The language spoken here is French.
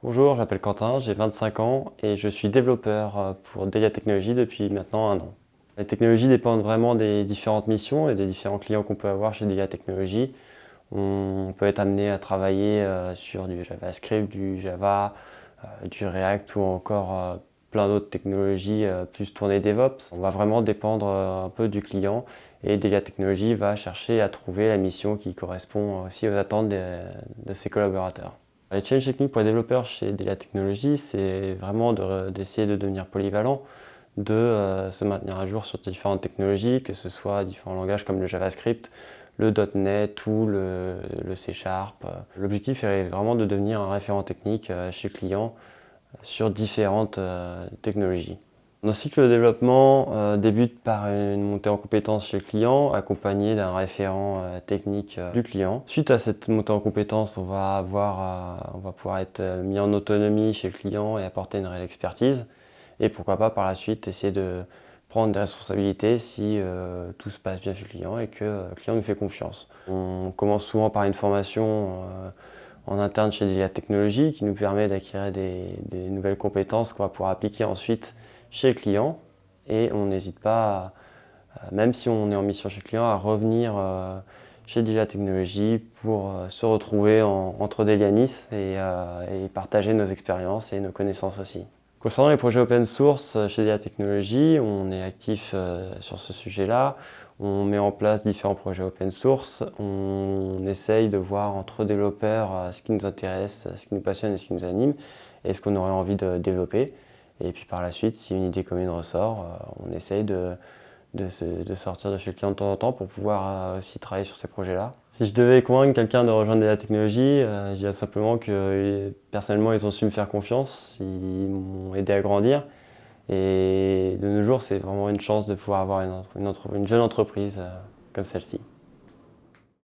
Bonjour, je m'appelle Quentin, j'ai 25 ans et je suis développeur pour Delia Technologies depuis maintenant 1 an. Les technologies dépendent vraiment des différentes missions et des différents clients qu'on peut avoir chez Delia Technologies. On peut être amené à travailler sur du JavaScript, du Java, du React ou encore plein d'autres technologies plus tournées DevOps. On va vraiment dépendre un peu du client et Delia Technologies va chercher à trouver la mission qui correspond aussi aux attentes de ses collaborateurs. Les challenges techniques pour les développeurs chez Delia Technologies, c'est vraiment d'essayer de devenir polyvalent, de se maintenir à jour sur différentes technologies, que ce soit différents langages comme le JavaScript, le .NET ou le C#. L'objectif est vraiment de devenir un référent technique chez le client sur différentes technologies. Notre cycle de développement débute par une montée en compétences chez le client, accompagné d'un référent technique du client. Suite à cette montée en compétences, on va pouvoir être mis en autonomie chez le client et apporter une réelle expertise. Et pourquoi pas par la suite essayer de prendre des responsabilités si tout se passe bien chez le client et que le client nous fait confiance. On commence souvent par une formation en interne chez Delia Technologies qui nous permet d'acquérir des nouvelles compétences qu'on va pouvoir appliquer ensuite chez le client. Et on n'hésite pas, même si on est en mission chez le client, à revenir chez Delia Technologies pour se retrouver entre Delianis et partager nos expériences et nos connaissances aussi. Concernant les projets open source chez Delia Technologies, on est actif sur ce sujet-là. On met en place différents projets open source. On essaye de voir entre développeurs ce qui nous intéresse, ce qui nous passionne et ce qui nous anime, et ce qu'on aurait envie de développer. Et puis par la suite, si une idée commune ressort, on essaye de sortir de chez le client de temps en temps pour pouvoir aussi travailler sur ces projets-là. Si je devais convaincre quelqu'un de rejoindre la technologie, je dirais simplement que personnellement, ils ont su me faire confiance, ils m'ont aidé à grandir. Et de nos jours, c'est vraiment une chance de pouvoir avoir une jeune entreprise comme celle-ci.